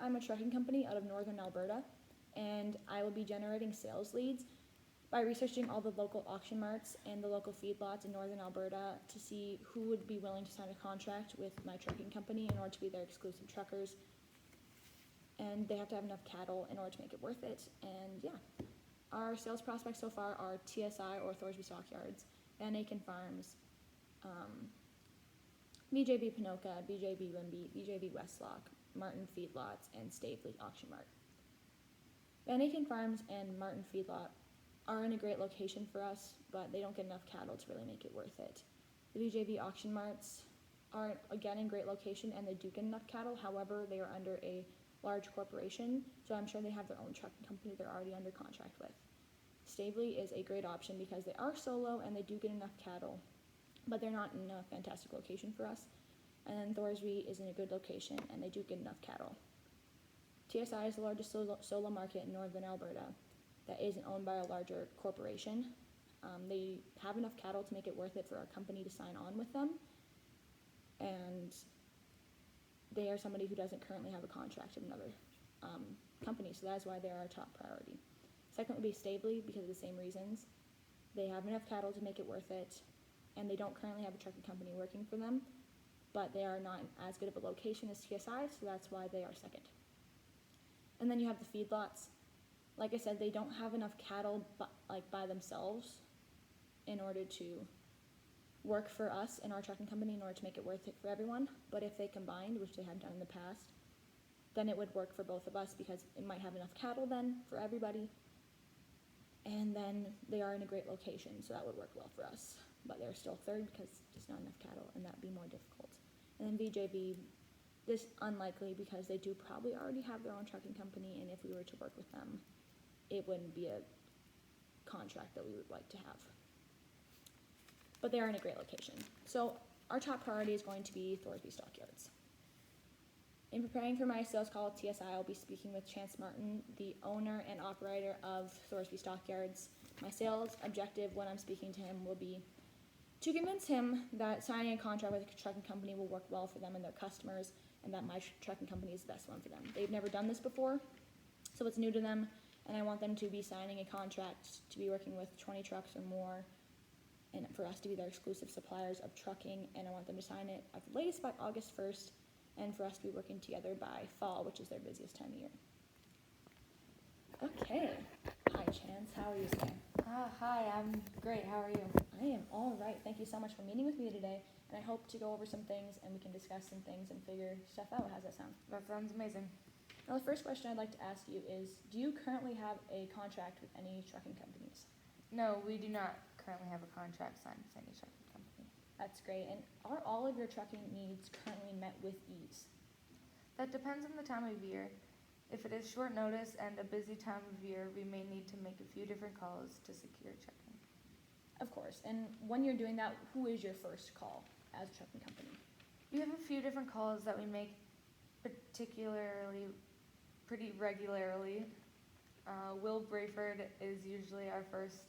I'm a trucking company out of northern Alberta, and I will be generating sales leads by researching all the local auction marts and the local feedlots in northern Alberta to see who would be willing to sign a contract with my trucking company in order to be their exclusive truckers. And they have to have enough cattle in order to make it worth it. And yeah, our sales prospects so far are TSI or Thorsby Stockyards, Van Aken Farms, BJB Pinoca, BJB Rimby, BJB Westlock, Martin Feedlots, and Stavely Auction Mart. Van Aken Farms and Martin Feedlot are in a great location for us, but they don't get enough cattle to really make it worth it. The BJB Auction Marts are again in great location and they do get enough cattle. However, they are under a large corporation, so I'm sure they have their own trucking company they're already under contract with. Stavely is a great option because they are solo and they do get enough cattle, but they're not in a fantastic location for us. And then Thorsby is in a good location and they do get enough cattle. TSI is the largest solo market in northern Alberta that isn't owned by a larger corporation. They have enough cattle to make it worth it for our company to sign on with them, and they are somebody who doesn't currently have a contract with another company, so that's why they're our top priority. Second would be Stavely because of the same reasons. They have enough cattle to make it worth it, and they don't currently have a trucking company working for them, but they are not as good of a location as TSI, so that's why they are second. And then you have the feedlots. Like I said, they don't have enough cattle by themselves in order to work for us and our trucking company in order to make it worth it for everyone. But if they combined, which they have done in the past, then it would work for both of us because it might have enough cattle then for everybody. And then they are in a great location, so that would work well for us. But they're still third because just not enough cattle, and that'd be more difficult. And then BJB, this unlikely because they do probably already have their own trucking company, and if we were to work with them, it wouldn't be a contract that we would like to have. But they are in a great location. So our top priority is going to be Thorsby Stockyards. In preparing for my sales call with TSI, I'll be speaking with Chance Martin, the owner and operator of Thorsby Stockyards. My sales objective when I'm speaking to him will be to convince him that signing a contract with a trucking company will work well for them and their customers, and that my trucking company is the best one for them. They've never done this before, so it's new to them, and I want them to be signing a contract to be working with 20 trucks or more, and for us to be their exclusive suppliers of trucking, and I want them to sign it at the latest by August 1st, and for us to be working together by fall, which is their busiest time of year. Okay. Hi, Chance. How are you today? Hi, I'm great. How are you? I am all right. Thank you so much for meeting with me today, and I hope to go over some things and we can discuss some things and figure stuff out. How's that sound? That sounds amazing. Now, the first question I'd like to ask you is, do you currently have a contract with any trucking companies? No, we do not currently have a contract signed with any trucking company. That's great. And are all of your trucking needs currently met with ease? That depends on the time of year. If it is short notice and a busy time of year, we may need to make a few different calls to secure trucking. Of course. And when you're doing that, who is your first call as a trucking company? We have a few different calls that we make pretty regularly. Will Brayford is usually our first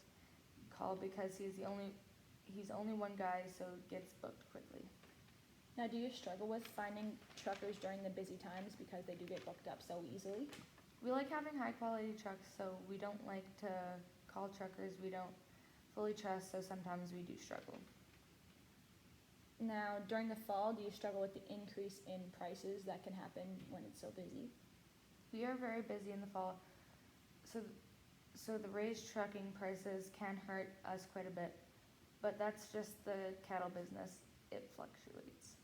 call because he's only one guy, so it gets booked quickly. Now, do you struggle with finding truckers during the busy times because they do get booked up so easily? We like having high quality trucks, so we don't like to call truckers we don't fully trust, so sometimes we do struggle. Now, during the fall, do you struggle with the increase in prices that can happen when it's so busy? We are very busy in the fall, so the raised trucking prices can hurt us quite a bit, but that's just the cattle business. It fluctuates.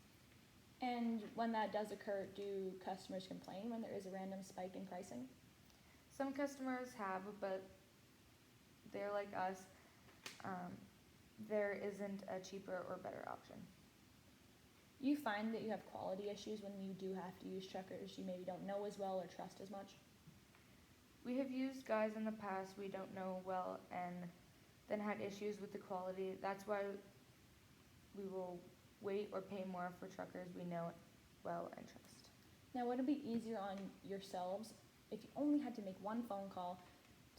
And when that does occur, do customers complain when there is a random spike in pricing? Some customers have, but they're like us. There isn't a cheaper or better option. You find that you have quality issues when you do have to use truckers you maybe don't know as well or trust as much? We have used guys in the past we don't know well and then had issues with the quality. That's why we will wait or pay more for truckers we know well and trust. Now, would it be easier on yourselves if you only had to make one phone call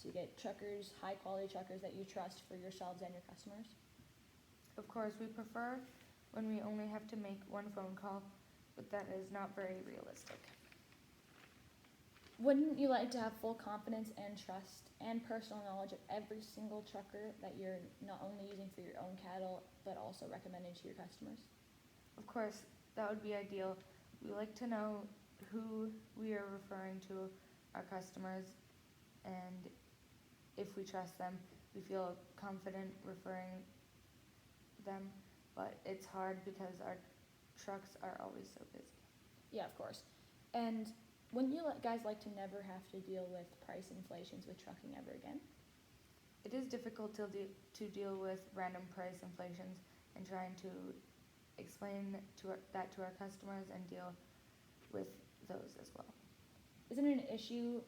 to get truckers, high quality truckers that you trust for yourselves and your customers? Of course, we prefer when we only have to make one phone call, but that is not very realistic. Wouldn't you like to have full confidence and trust and personal knowledge of every single trucker that you're not only using for your own cattle, but also recommending to your customers? Of course, that would be ideal. We like to know who we are referring to our customers, and if we trust them, we feel confident referring them, but it's hard because our trucks are always so busy. Yeah, of course. And wouldn't you guys like to never have to deal with price inflations with trucking ever again? It is difficult to deal with random price inflations and trying to explain that to our customers and deal with those as well. Isn't it an issue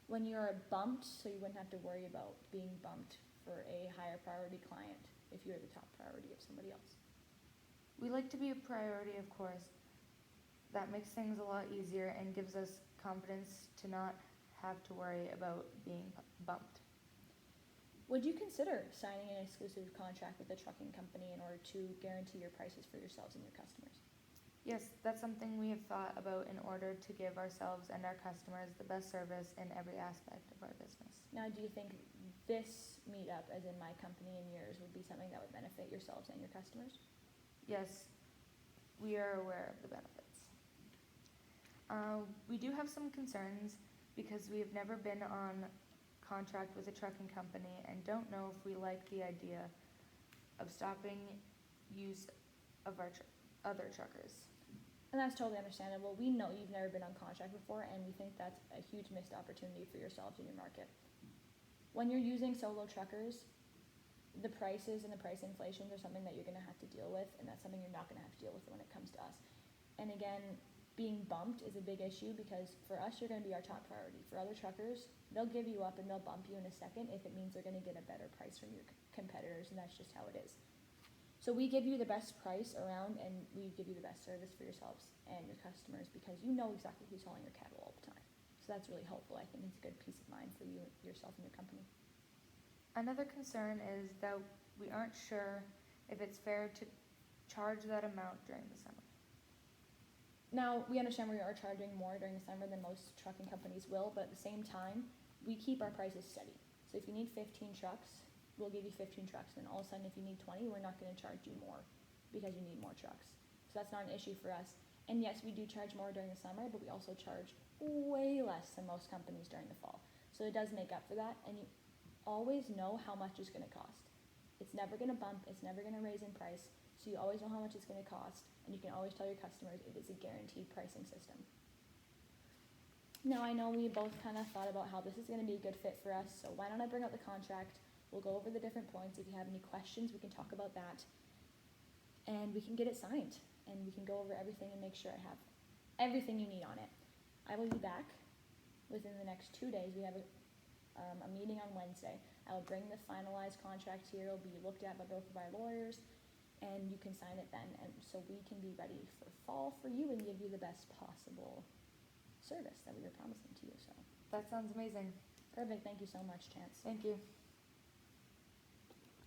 when you're bumped, so you wouldn't have to worry about being bumped for a higher priority client if you're the top priority of somebody else? We like to be a priority, of course. That makes things a lot easier and gives us confidence to not have to worry about being bumped. Would you consider signing an exclusive contract with a trucking company in order to guarantee your prices for yourselves and your customers? Yes, that's something we have thought about in order to give ourselves and our customers the best service in every aspect of our business. Now, do you think this meetup, as in my company and yours, would be something that would benefit yourselves and your customers? Yes, we are aware of the benefits. We do have some concerns because we have never been on contract with a trucking company and don't know if we like the idea of stopping use of our other truckers. And that's totally understandable. We know you've never been on contract before, and we think that's a huge missed opportunity for yourselves in your market. When you're using solo truckers, the prices and the price inflations are something that you're going to have to deal with, and that's something you're not going to have to deal with when it comes to us. And again, being bumped is a big issue because for us, you're going to be our top priority. For other truckers, they'll give you up and they'll bump you in a second if it means they're going to get a better price from your competitors, and that's just how it is. So we give you the best price around, and we give you the best service for yourselves and your customers because you know exactly who's hauling your cattle all the time. So that's really helpful. I think it's a good peace of mind for you, yourself, and your company. Another concern is that we aren't sure if it's fair to charge that amount during the summer. Now, we understand we are charging more during the summer than most trucking companies will, but at the same time, we keep our prices steady. So if you need 15 trucks, we'll give you 15 trucks. And all of a sudden, if you need 20, we're not going to charge you more because you need more trucks. So that's not an issue for us. And yes, we do charge more during the summer, but we also charge way less than most companies during the fall. So it does make up for that, and you always know how much it's going to cost. It's never going to bump, it's never going to raise in price, so you always know how much it's going to cost, and you can always tell your customers it is a guaranteed pricing system. Now, I know we both kind of thought about how this is going to be a good fit for us, so why don't I bring up the contract? We'll go over the different points. If you have any questions, we can talk about that, and we can get it signed, and we can go over everything and make sure I have everything you need on it. I will be back within the next 2 days. We have a meeting on Wednesday. I will bring the finalized contract here. It'll be looked at by both of our lawyers, and you can sign it then. And so we can be ready for fall for you and give you the best possible service that we were promising to you. So That sounds amazing. perfect. Thank you so much, Chance. Thank you.